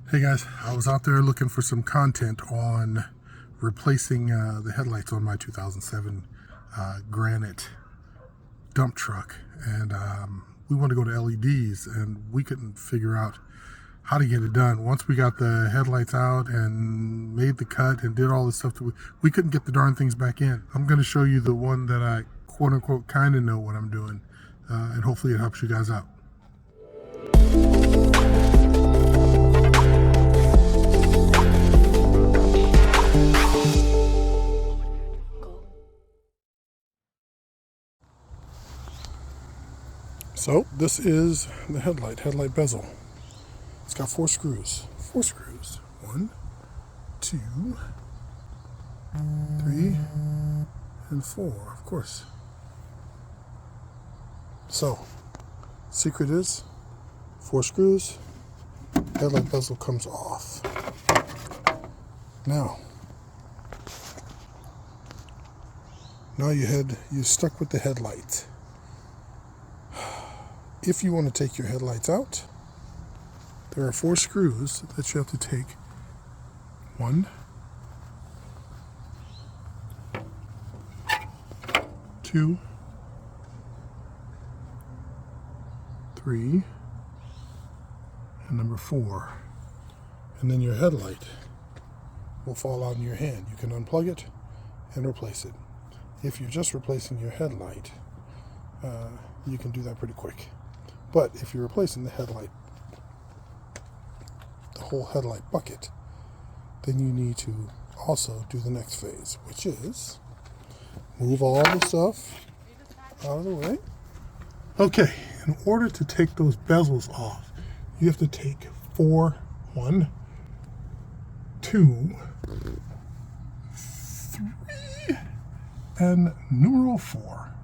Hey guys, I was out there looking for some content on replacing the headlights on my 2007 Granite dump truck, and we wanted to go to LEDs, and we couldn't figure out how to get it done. Once we got the headlights out and made the cut and did all this stuff, we couldn't get the darn things back in. I'm going to show you the one that I quote-unquote kind of know what I'm doing, and hopefully it helps you guys out. So this is the headlight bezel. It's got four screws. One, two, three, and four, of course. So, secret is 4 screws, headlight bezel comes off. Now you're stuck with the headlight. If you want to take your headlights out, there are 4 screws that you have to take. 1, 2, 3, and number 4. And then your headlight will fall out in your hand. You can unplug it and replace it. If you're just replacing your headlight, you can do that pretty quick. But if you're replacing the whole headlight bucket, then you need to also do the next phase, which is move all the stuff out of the way. Okay, in order to take those bezels off, you have to take 1, 2, 3, and numeral 4.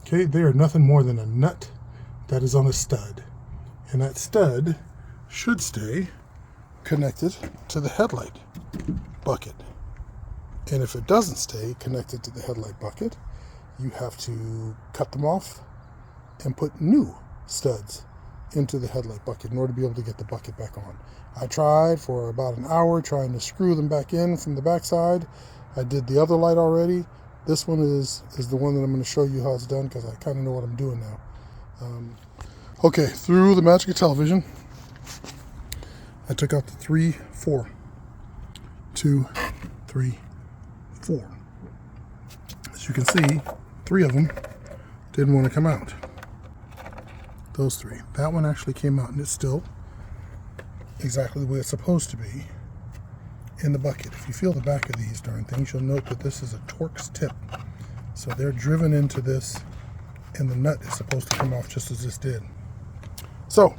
Okay, they are nothing more than a nut that is on a stud, and that stud should stay connected to the headlight bucket. And if it doesn't stay connected to the headlight bucket, you have to cut them off and put new studs into the headlight bucket in order to be able to get the bucket back on. I tried for about an hour trying to screw them back in from the backside. I did the other light already. This one is the one that I'm going to show you how it's done, because I kind of know what I'm doing now. Okay, through the magic of television, I took out the 3, 4. 2, 3, 4. As you can see, 3 of them didn't want to come out. Those 3. That one actually came out, and it's still exactly the way it's supposed to be in the bucket. If you feel the back of these darn things, you'll note that this is a Torx tip. So they're driven into this, and the nut is supposed to come off just as this did. So,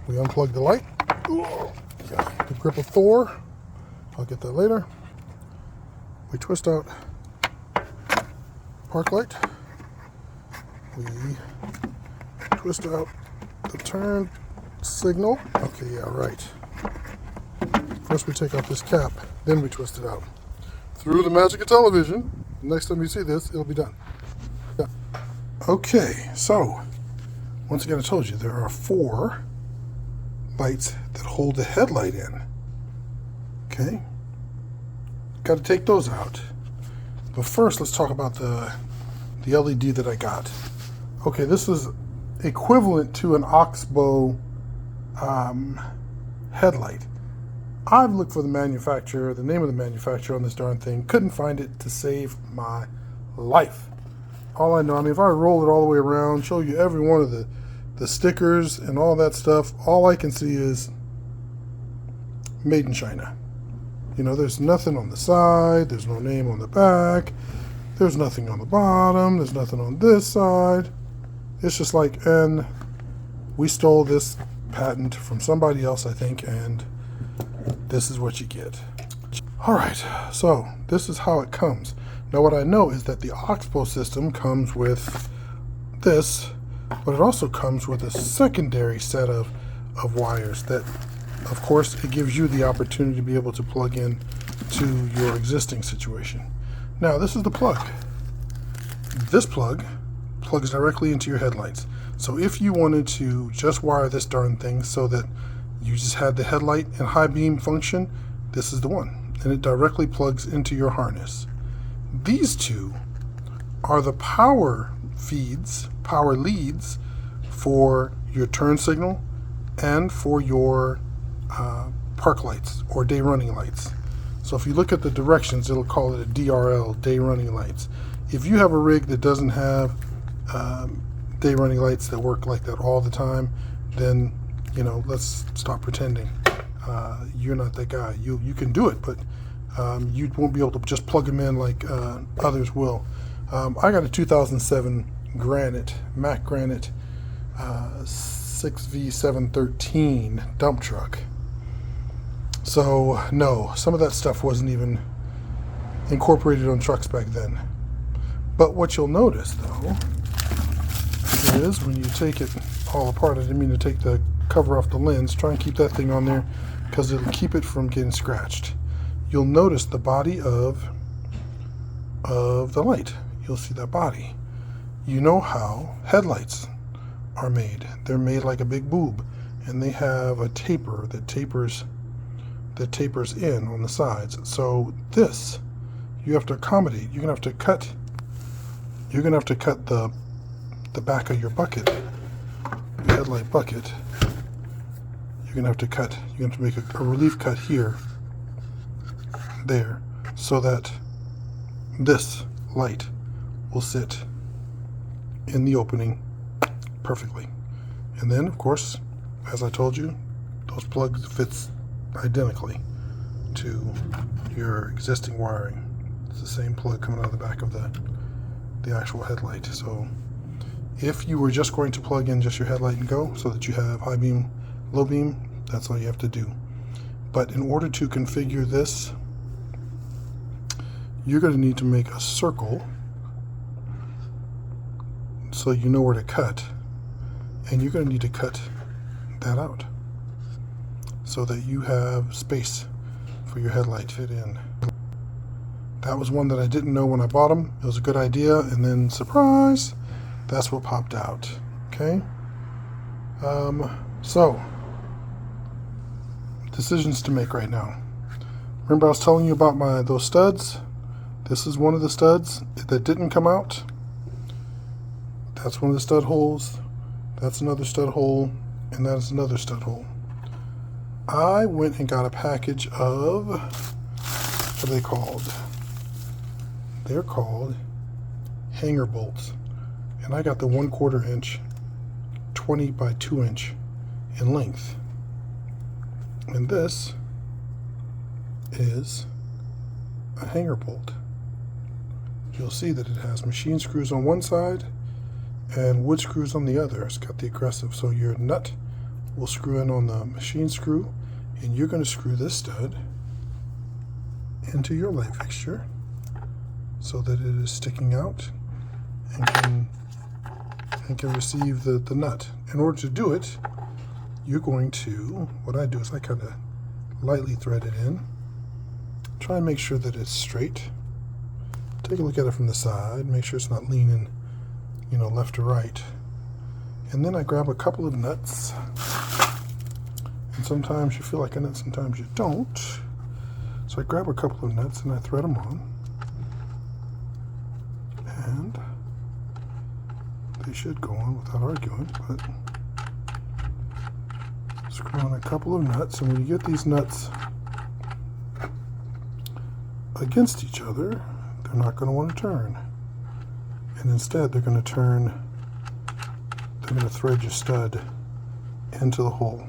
we unplug the light. The grip of Thor. I'll get that later. We twist out park light. We twist out the turn signal. Okay, yeah, right. First we take out this cap, then we twist it out. Through the magic of television, next time you see this, it'll be done. Yeah. Okay, so, once again I told you, there are 4 lights that hold the headlight in. Okay? Got to take those out. But first, let's talk about the LED that I got. Okay, this is equivalent to an Oxbow headlight. I've looked for the manufacturer, the name of the manufacturer on this darn thing, couldn't find it to save my life. All I know, I mean, if I roll it all the way around, show you every one of the stickers and all that stuff, all I can see is made in China. You know, there's nothing on the side, there's no name on the back, there's nothing on the bottom, there's nothing on this side. It's just like, and we stole this patent from somebody else, I think, and this is what you get. All right, so this is how it comes. Now what I know is that the Oxbow system comes with this, but it also comes with a secondary set of wires that, of course, it gives you the opportunity to be able to plug in to your existing situation. Now this is the plug. This plug plugs directly into your headlights. So if you wanted to just wire this darn thing so that you just had the headlight and high beam function, this is the one, and it directly plugs into your harness. These two are the power feeds, power leads for your turn signal and for your park lights or day running lights. So if you look at the directions, it'll call it a DRL, day running lights. If you have a rig that doesn't have day running lights that work like that all the time, then, you know, let's stop pretending. You're not that guy. You can do it, but you won't be able to just plug them in like others will. I got a 2007 Granite, Mack Granite 6V713 dump truck. So no, some of that stuff wasn't even incorporated on trucks back then. But what you'll notice though is when you take it all apart, I didn't mean to take the cover off the lens, try and keep that thing on there because it'll keep it from getting scratched. You'll notice the body of the light. You'll see that body. You know how headlights are made. They're made like a big boob, and they have a taper that tapers in on the sides. So this you have to accommodate. You're gonna have to cut the back of your bucket, your headlight bucket. You're gonna have to make a relief cut here, there, so that this light will sit in the opening perfectly. And then, of course, as I told you, those plugs fits identically to your existing wiring. It's the same plug coming out of the back of the actual headlight. So if you were just going to plug in just your headlight and go, so that you have high beam, low beam, that's all you have to do. But in order to configure this, you're going to need to make a circle so you know where to cut, and you're going to need to cut that out so that you have space for your headlight to fit in. That was one that I didn't know when I bought them. It was a good idea, and then surprise, that's what popped out. Okay, so decisions to make right now. Remember I was telling you about those studs? This is one of the studs that didn't come out. That's one of the stud holes. That's another stud hole, and that is another stud hole. I went and got a package of, what are they called? They're called hanger bolts. And I got the 1/4 inch, 20 by 2 inch in length. And this is a hanger bolt. You'll see that it has machine screws on one side and wood screws on the other. It's got the aggressive, so your nut will screw in on the machine screw, and you're going to screw this stud into your light fixture so that it is sticking out and can receive the nut. In order to do it, you're going to, what I do is I kind of lightly thread it in, try and make sure that it's straight. Take a look at it from the side, make sure it's not leaning, you know, left or right. And then I grab a couple of nuts. And sometimes you feel like a nut, sometimes you don't. So I grab a couple of nuts and I thread them on. And they should go on without arguing, but screw on a couple of nuts, and when you get these nuts against each other, they're not going to want to turn. And instead they're going to thread your stud into the hole.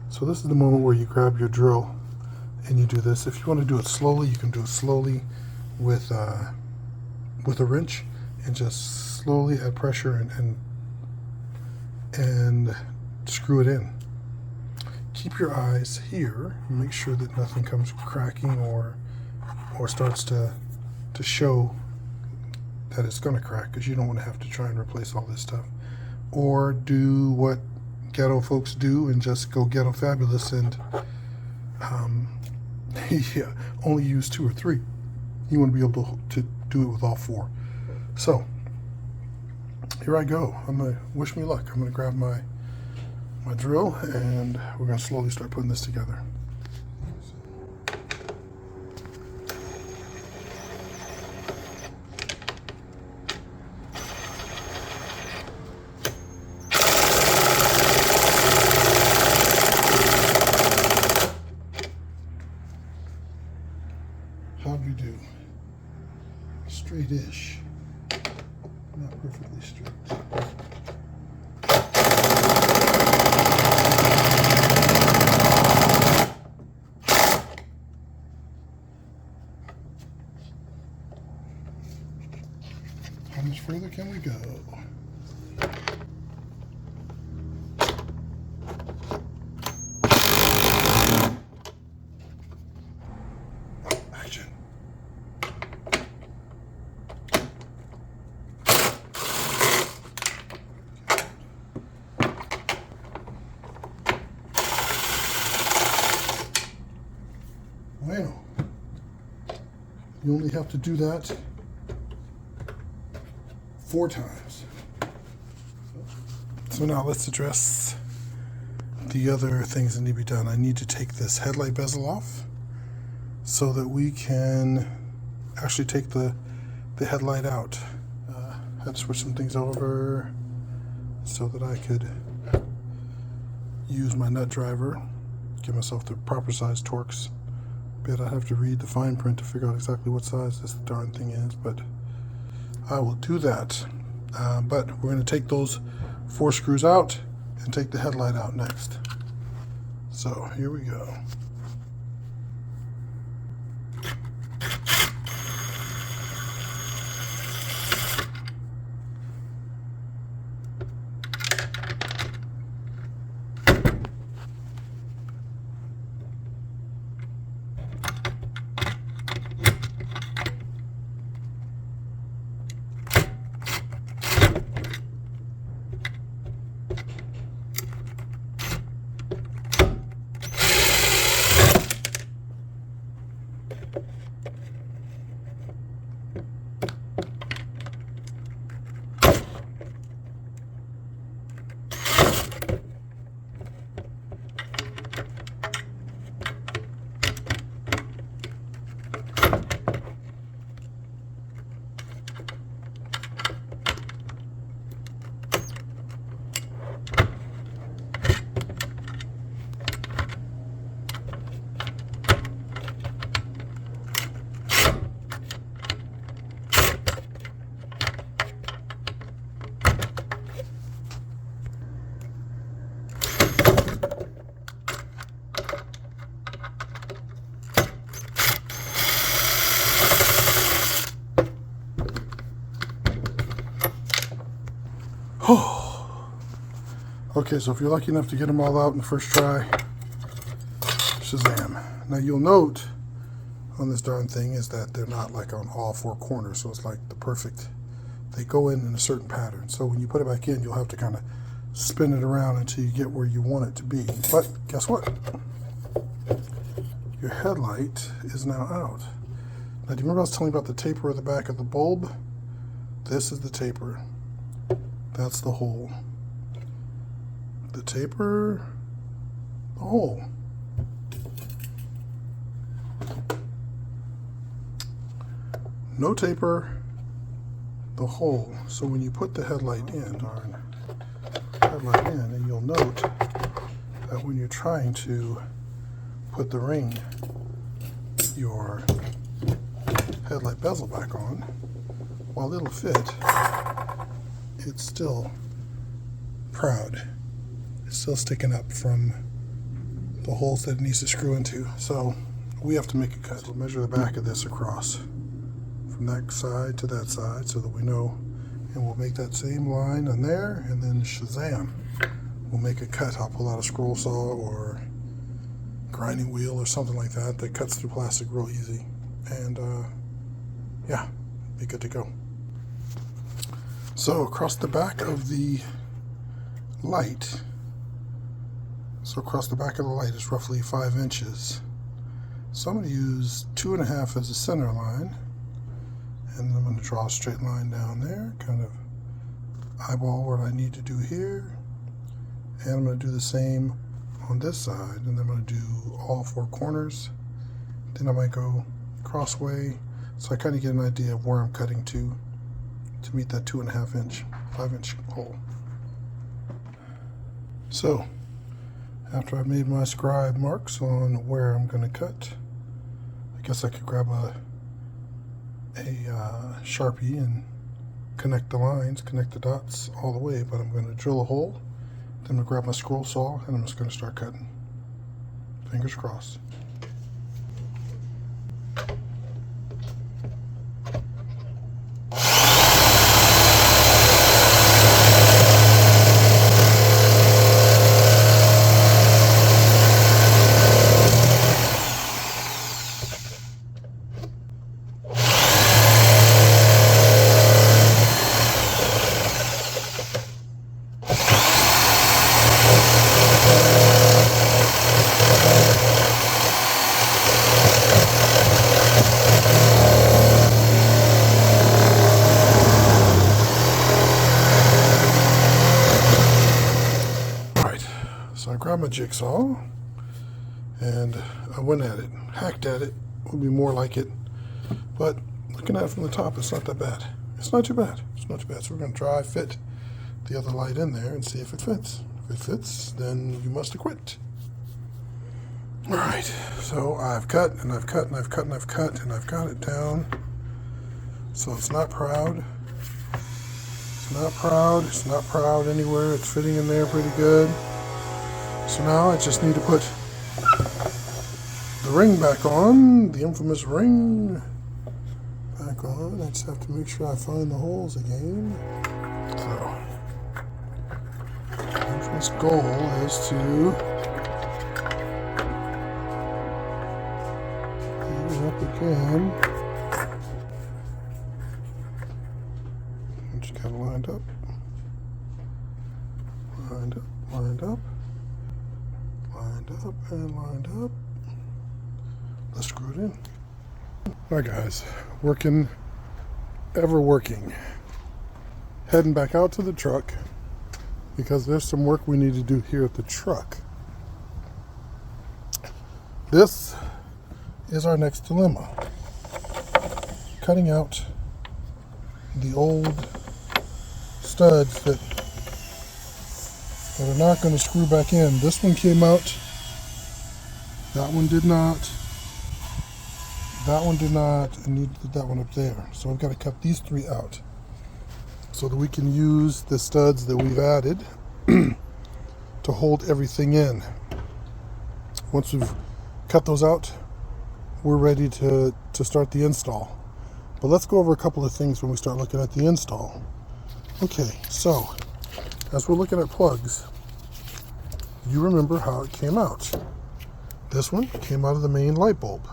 So this is the moment where you grab your drill and you do this. If you want to do it slowly, you can do it slowly with a wrench and just slowly add pressure and screw it in. Keep your eyes here, make sure that nothing comes cracking or starts to show that it's going to crack, because you don't want to have to try and replace all this stuff. Or do what ghetto folks do and just go ghetto fabulous and yeah, only use 2 or 3. You want to be able to do it with all 4. So here I go. Wish me luck. I'm going to grab my my drill, and we're going to slowly start putting this together. How'd we do? Straight-ish. Not perfectly straight. How much further can we go? Action. Bueno. You only have to do that 4 times. So now let's address the other things that need to be done. I need to take this headlight bezel off so that we can actually take the headlight out. I had to switch some things over so that I could use my nut driver, give myself the proper size Torx. But I have to read the fine print to figure out exactly what size this darn thing is, but I will do that. But we're going to take those 4 screws out and take the headlight out next. So here we go. Okay, so if you're lucky enough to get them all out in the first try, shazam. Now you'll note on this darn thing is that they're not like on all 4 corners, so it's like the perfect, they go in a certain pattern. So when you put it back in, you'll have to kind of spin it around until you get where you want it to be. But guess what? Your headlight is now out. Now do you remember I was telling you about the taper at the back of the bulb? This is the taper. That's the hole. The taper, the hole. No taper, the hole. So when you put the headlight in, and you'll note that when you're trying to put the ring, your headlight bezel back on, while it'll fit, it's still proud. It's still sticking up from the holes that it needs to screw into. So we have to make a cut. We'll measure the back of this across from that side to that side so that we know, and we'll make that same line on there, and then shazam, we'll make a cut. I'll pull out a scroll saw or grinding wheel or something like that that cuts through plastic real easy, and yeah, be good to go. So across the back of the light, is roughly 5 inches. So I'm going to use 2.5 as a center line, and I'm going to draw a straight line down there, kind of eyeball what I need to do here, And I'm going to do the same on this side, and then I'm going to do all 4 corners. Then I might go crossway, so I kind of get an idea of where I'm cutting to meet that 2.5 inch, 5 inch hole. So after I've made my scribe marks on where I'm going to cut, I guess I could grab a Sharpie and connect the lines, connect the dots all the way, but I'm going to drill a hole, then I'm going to grab my scroll saw, and I'm just going to start cutting. Fingers crossed. So I grabbed my jigsaw and I went at it, hacked at it, would be more like it, but looking at it from the top, it's not that bad. It's not too bad. It's not too bad. So we're going to try fit the other light in there and see if it fits. If it fits, then you must have quit. All right, so I've cut and I've cut and I've cut and I've cut and I've got it down. So it's not proud. It's not proud. It's not proud anywhere. It's fitting in there pretty good. So now I just need to put the ring back on, the infamous ring back on. I just have to make sure I find the holes again. So, the infamous goal is to heat it up again. And just kind of lined up, lined up, lined up. Lined up and lined up. Let's screw it in. Alright guys, working, ever working. Heading back out to the truck because there's some work we need to do here at the truck. This is our next dilemma. Cutting out the old studs that are not going to screw back in. This one came out, that one did not, that one did not, and needed that one up there. So I've got to cut these 3 out so that we can use the studs that we've added to hold everything in. Once we've cut those out, we're ready to start the install. But let's go over a couple of things when we start looking at the install. Okay, so as we're looking at plugs, you remember how it came out. This one came out of the main light bulb.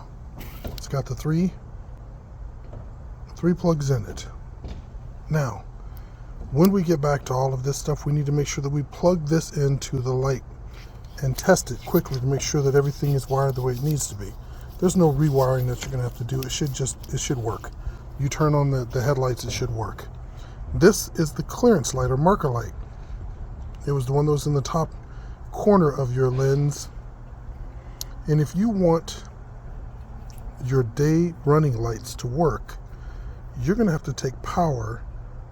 It's got the three plugs in it. Now, when we get back to all of this stuff, we need to make sure that we plug this into the light and test it quickly to make sure that everything is wired the way it needs to be. There's no rewiring that you're going to have to do. It should work. You turn on the headlights, it should work. This is the clearance light or marker light. It was the one that was in the top corner of your lens. And if you want your day running lights to work, you're going to have to take power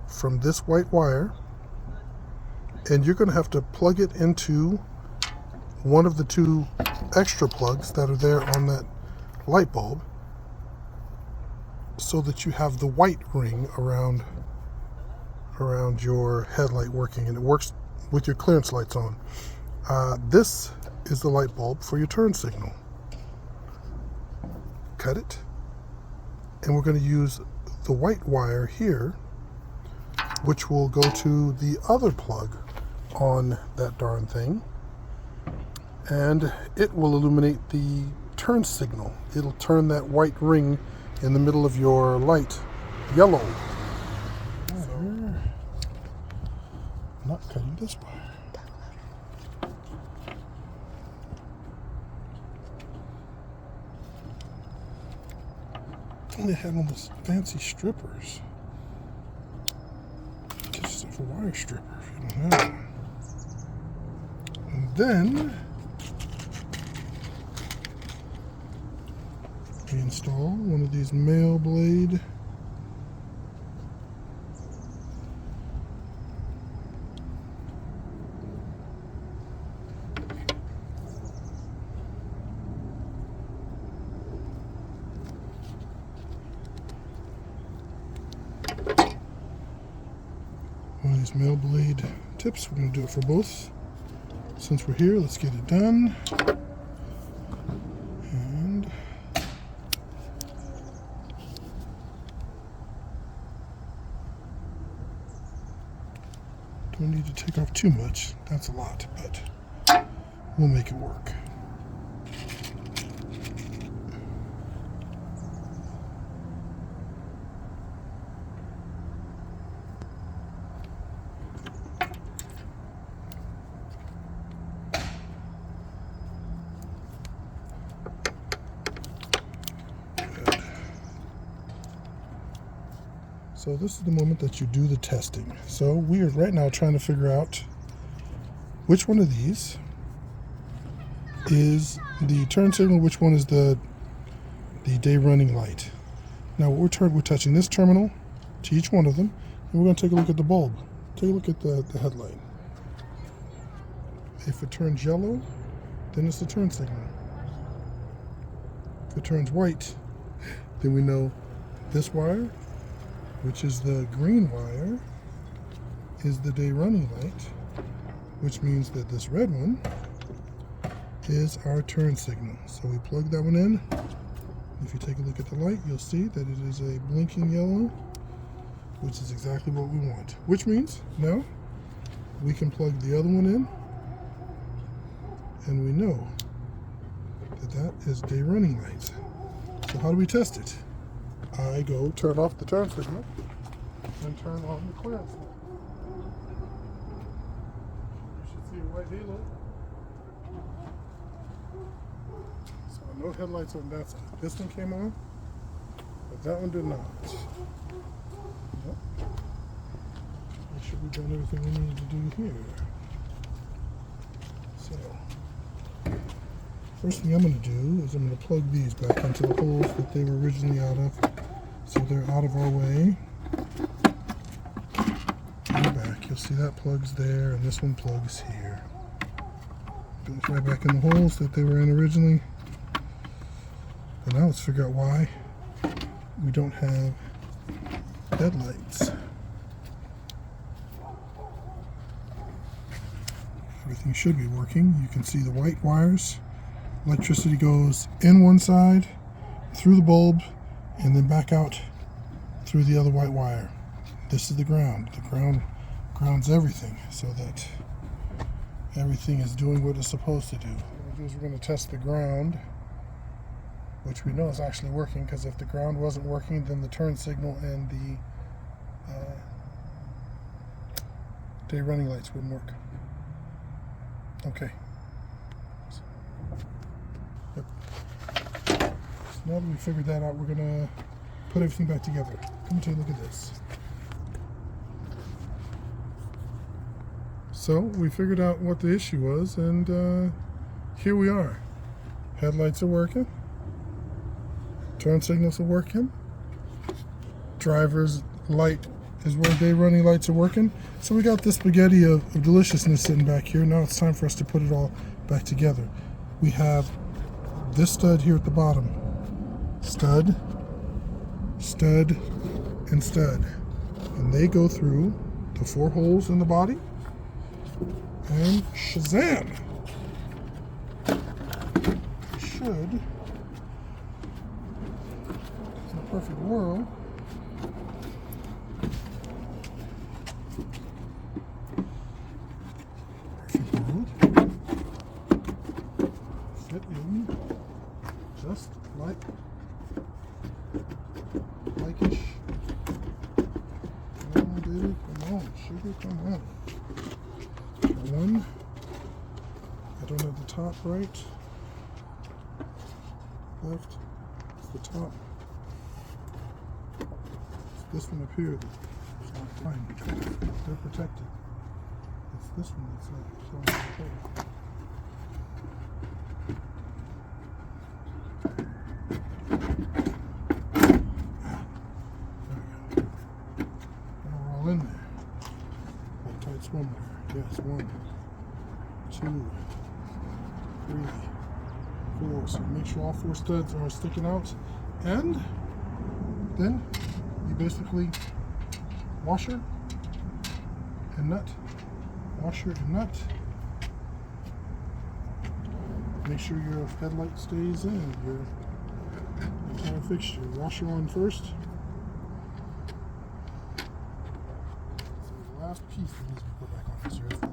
from this white wire and you're going to have to plug it into one of the 2 extra plugs that are there on that light bulb so that you have the white ring around your headlight working, and it works with your clearance lights on. This is the light bulb for your turn signal. Cut it, and we're going to use the white wire here, which will go to the other plug on that darn thing, and it will illuminate the turn signal. It'll turn that white ring in the middle of your light yellow. Not cutting this wire. They had all those fancy strippers. Get yourself a wire stripper if you don't have one. then we install one of these male blade tips. We're going to do it for both. Since we're here, let's get it done. And don't need to take off too much. That's a lot, but we'll make it work. So this is the moment that you do the testing. So we are right now trying to figure out which one of these is the turn signal, which one is the day running light. Now we're touching this terminal to each one of them, and we're going to take a look at the bulb. Take a look at the headlight. If it turns yellow, then it's the turn signal. If it turns white, then we know this wire, which is the green wire, is the day running light, which means that this red one is our turn signal. So we plug that one in. If you take a look at the light, you'll see that it is a blinking yellow, which is exactly what we want. Which means now we can plug the other one in, and we know that that is day running light. So how do we test it? I go turn off the turn signal and turn on the clearance light. You should see a white halo. So no headlights on that side. This one came on, but that one did not. Yep. Make sure we've done everything we need to do here. So first thing I'm going to do is I'm going to plug these back into the holes that they were originally out of. So they're out of our way. And back, you'll see that plugs there, and this one plugs here. Goes right back in the holes that they were in originally. But now let's figure out why we don't have headlights. Everything should be working. You can see the white wires. Electricity goes in one side, through the bulb, and then back out through the other white wire. This is the ground. The ground grounds everything so that everything is doing what it's supposed to do. What we're going to do is we're going to test the ground, which we know is actually working, because if the ground wasn't working, then the turn signal and the day running lights wouldn't work. Okay. Yep. So now that we figured that out, we're going to put everything back together. Come and take a look at this. So we figured out what the issue was, and here we are. Headlights are working. Turn signals are working. Driver's light is where day running lights are working. So we got this spaghetti of deliciousness sitting back here. Now it's time for us to put it all back together. We have this stud here at the bottom. Stud, stud, and stud. And they go through the 4 holes in the body. And shazam! Should, in a perfect world, fit in just like-ish. Come on, baby, come on, sugar, come on. One, I don't have the top right, left, it's the top. It's this one up here that's not fine. They're protected. It's this one that's not. So one more. Yes, 1, 2, 3, 4. So make sure all 4 studs are sticking out, and then you basically washer and nut, washer and nut. Make sure your headlight stays in your entire fixture. Washer on first. So the last piece that needs to be put back on is your headlight.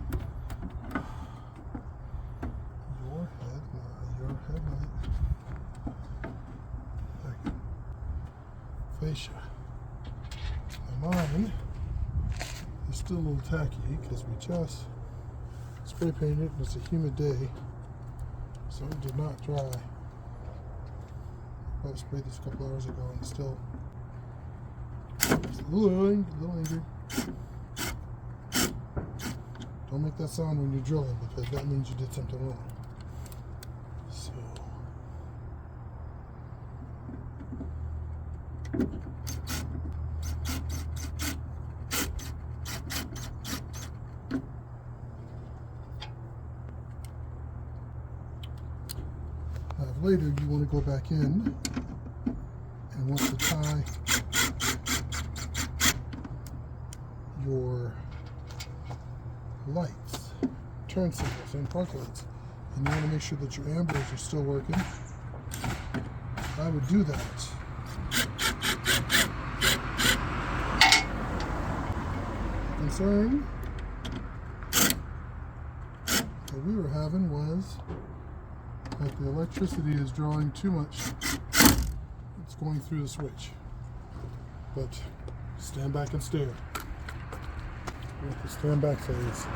Fascia. Now mine is still a little tacky because we just spray painted it and it's a humid day, so it did not dry. I sprayed this a couple hours ago and still it's a little angry. Don't make that sound when you're drilling because that means you did something wrong. So later you want to go back in and want to tie your lights, turn signals, and park lights, and you want to make sure that your ambers are still working. I would do that. The concern that we were having was that the electricity is drawing too much. It's going through the switch. But stand back and stare. We're at the stand back phase.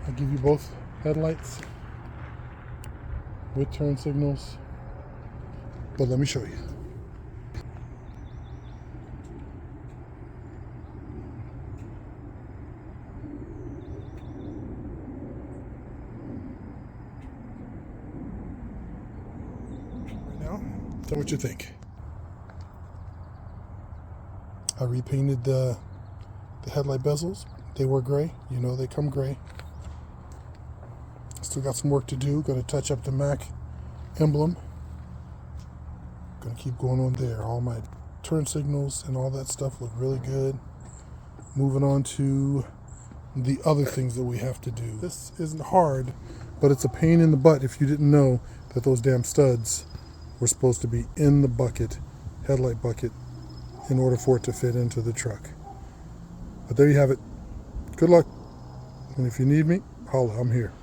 I give you both headlights with turn signals, but let me show you. Tell me what you think. I repainted the headlight bezels. They were gray. You know they come gray. Still got some work to do. Got to touch up the Mack emblem. Gonna keep going on there. All my turn signals and all that stuff look really good. Moving on to the other things that we have to do. This isn't hard, but it's a pain in the butt if you didn't know that those damn studs were supposed to be in the bucket, headlight bucket, in order for it to fit into the truck. But there you have it. Good luck. And if you need me, holla, I'm here.